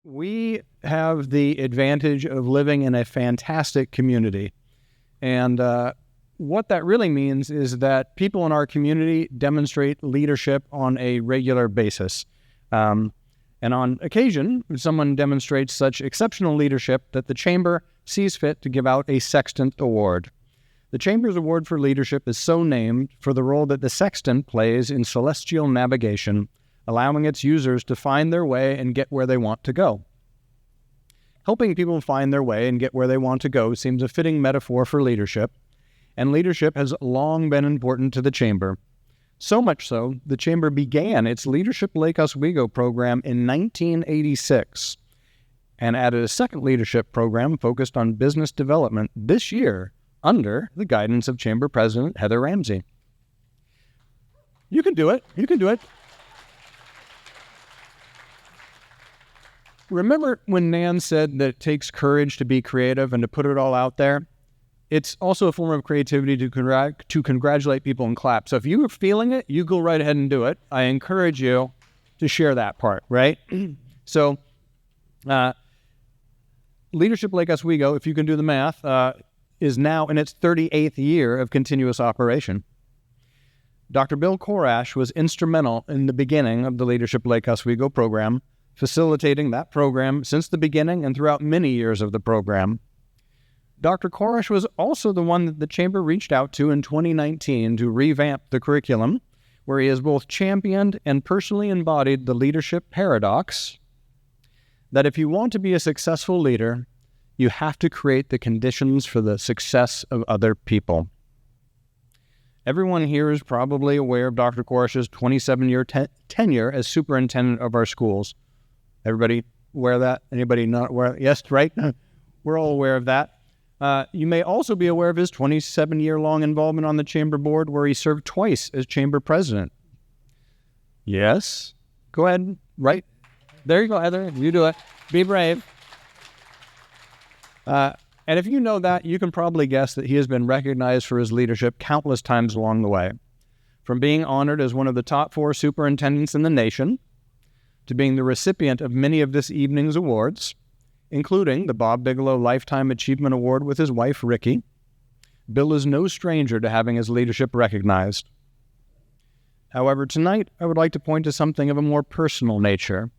We have the advantage of living in a fantastic community. And what that really means is that people in our community demonstrate leadership on a regular basis. And on occasion, someone demonstrates such exceptional leadership that the Chamber sees fit to give out a Sextant Award. The Chamber's Award for Leadership is so named for the role that the sextant plays in celestial navigation, allowing its users to find their way and get where they want to go. Helping people find their way and get where they want to go seems a fitting metaphor for leadership, and leadership has long been important to the Chamber. So much so, the Chamber began its Leadership Lake Oswego program in 1986 and added a second leadership program focused on business development this year under the guidance of Chamber President Heather Ramsey. You can do it. You can do it. Remember when Nan said that it takes courage to be creative and to put it all out there? It's also a form of creativity to congratulate people and clap. So if you are feeling it, you go right ahead and do it. I encourage you to share that part, right? So Leadership Lake Oswego, if you can do the math, is now in its 38th year of continuous operation. Dr. Bill Korach was instrumental in the beginning of the Leadership Lake Oswego program, facilitating that program since the beginning and throughout many years of the program. Dr. Korach was also the one that the Chamber reached out to in 2019 to revamp the curriculum, where he has both championed and personally embodied the leadership paradox that if you want to be a successful leader, you have to create the conditions for the success of other people. Everyone here is probably aware of Dr. Korach's 27-year tenure as superintendent of our schools. Everybody aware of that? Anybody not aware? Yes, right? We're all aware of that. You may also be aware of his 27-year-long involvement on the Chamber Board, where he served twice as Chamber President. Yes? Go ahead. Right? There you go, Heather. You do it. Be brave. And if you know that, you can probably guess that he has been recognized for his leadership countless times along the way. From being honored as one of the top 4 superintendents in the nation, to being the recipient of many of this evening's awards, including the Bob Bigelow Lifetime Achievement Award with his wife, Ricky. Bill is no stranger to having his leadership recognized. However, tonight I would like to point to something of a more personal nature.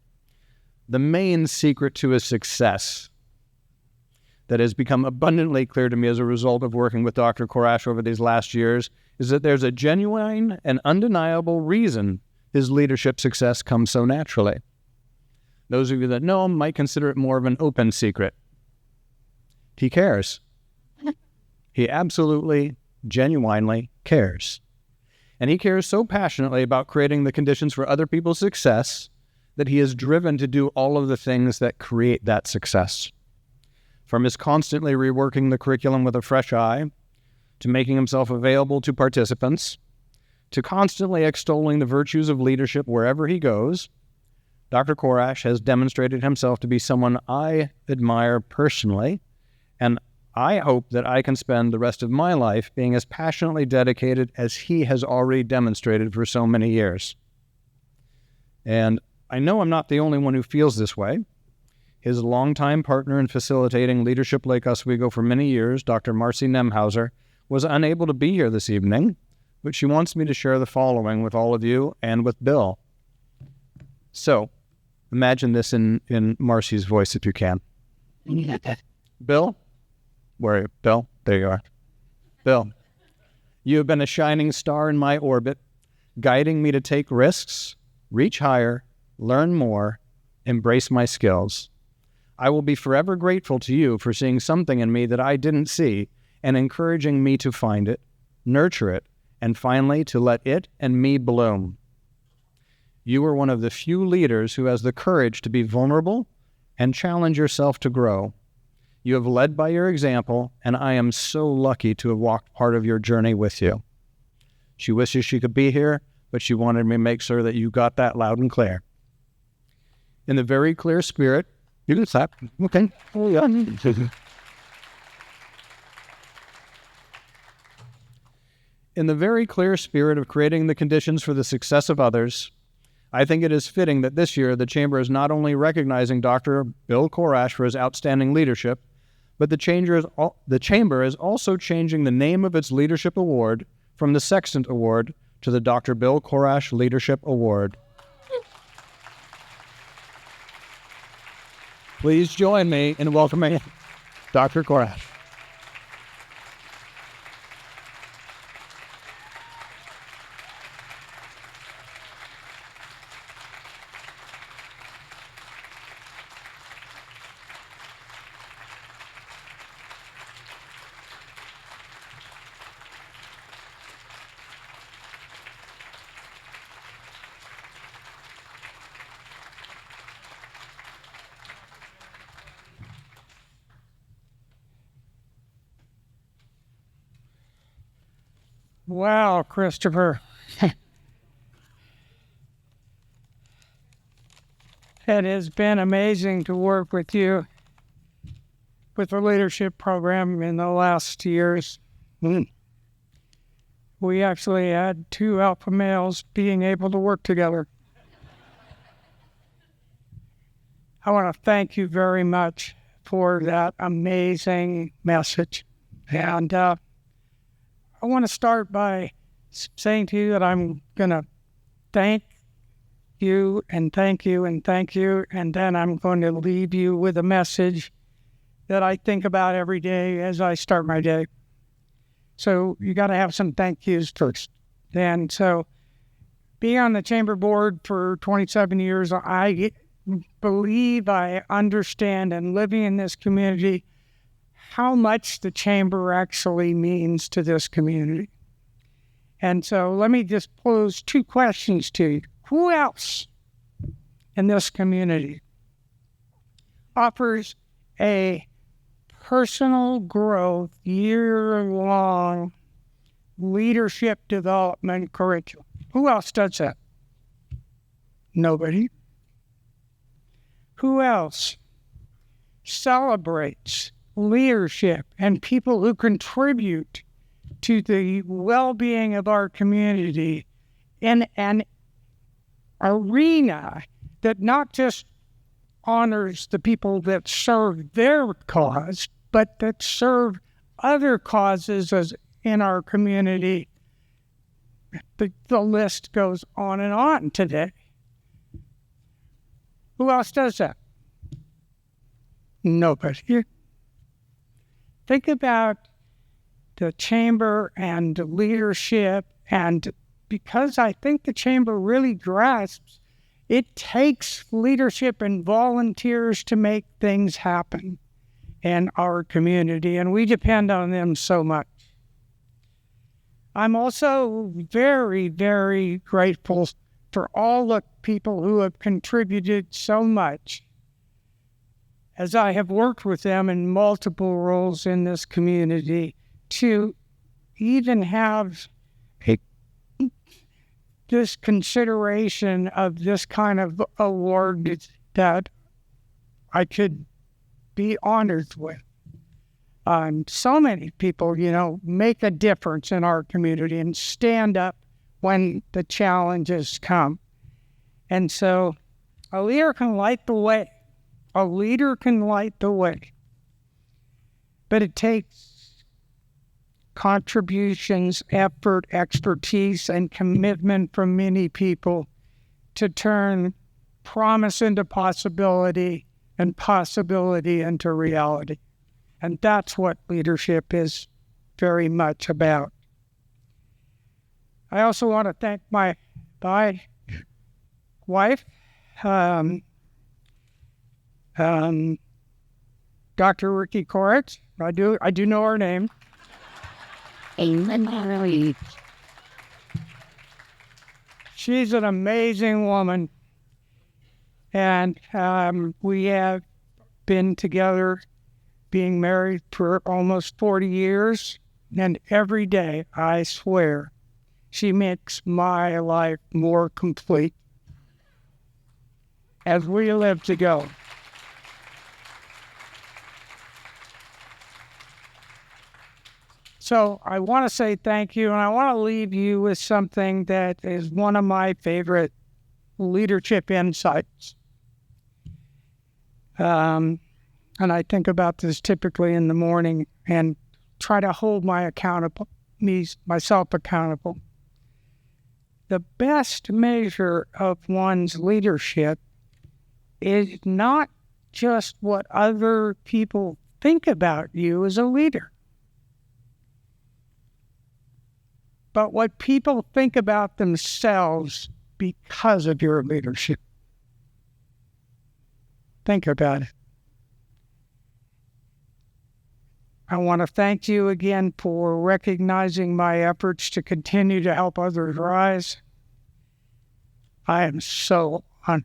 The main secret to his success that has become abundantly clear to me as a result of working with Dr. Korach over these last years is that there's a genuine and undeniable reason his leadership success comes so naturally. Those of you that know him might consider it more of an open secret. He cares. He absolutely, genuinely cares. And he cares so passionately about creating the conditions for other people's success that he is driven to do all of the things that create that success. From his constantly reworking the curriculum with a fresh eye, to making himself available to participants, to constantly extolling the virtues of leadership wherever he goes, Dr. Korach has demonstrated himself to be someone I admire personally, and I hope that I can spend the rest of my life being as passionately dedicated as he has already demonstrated for so many years. And I know I'm not the only one who feels this way. His longtime partner in facilitating Leadership Lake Oswego for many years, Dr. Marcy Nemhauser, was unable to be here this evening, but she wants me to share the following with all of you and with Bill. So, imagine this in Marcy's voice if you can. Bill? Where are you? Bill? There you are. Bill, you have been a shining star in my orbit, guiding me to take risks, reach higher, learn more, embrace my skills. I will be forever grateful to you for seeing something in me that I didn't see and encouraging me to find it, nurture it, and finally to let it and me bloom. You are one of the few leaders who has the courage to be vulnerable and challenge yourself to grow. You have led by your example, and I am so lucky to have walked part of your journey with you. She wishes she could be here, but she wanted me to make sure that you got that loud and clear. In the very clear spirit, you can clap. Okay. Oh, yeah. In the very clear spirit of creating the conditions for the success of others, I think it is fitting that this year the Chamber is not only recognizing Dr. Bill Korach for his outstanding leadership, but the Chamber is also changing the name of its Leadership Award from the Sextant Award to the Dr. Bill Korach Leadership Award. Please join me in welcoming Dr. Korach. Wow, Christopher. It has been amazing to work with you with the leadership program in the last years. We actually had 2 alpha males being able to work together. I want to thank you very much for that amazing message. And I want to start by saying to you that I'm going to thank you and thank you and thank you, and then I'm going to leave you with a message that I think about every day as I start my day. So you got to have some thank yous first. And so being on the Chamber Board for 27 years, I believe I understand, and living in this community, how much the Chamber actually means to this community. And so let me just pose 2 questions to you. Who else in this community offers a personal growth, year-long leadership development curriculum? Who else does that? Nobody. Who else celebrates leadership and people who contribute to the well-being of our community in an arena that not just honors the people that serve their cause, but that serve other causes as in our community? The list goes on and on today. Who else does that? Nobody. Think about the Chamber and leadership, and because I think the Chamber really grasps, it takes leadership and volunteers to make things happen in our community, and we depend on them so much. I'm also very, very grateful for all the people who have contributed so much as I have worked with them in multiple roles in this community to even have this consideration of this kind of award that I could be honored with. So many people, make a difference in our community and stand up when the challenges come. And so a leader can light the way. A leader can light the way. But it takes contributions, effort, expertise, and commitment from many people to turn promise into possibility and possibility into reality. And that's what leadership is very much about. I also want to thank my wife, Dr. Ricky Korach. I do know her name. She's an amazing woman, and we have been together, being married for almost 40 years, and every day, I swear, she makes my life more complete as we live together. So I want to say thank you, and I want to leave you with something that is one of my favorite leadership insights. And I think about this typically in the morning and try to hold myself accountable. The best measure of one's leadership is not just what other people think about you as a leader, but what people think about themselves because of your leadership. Think about it. I want to thank you again for recognizing my efforts to continue to help others rise. I am so honored.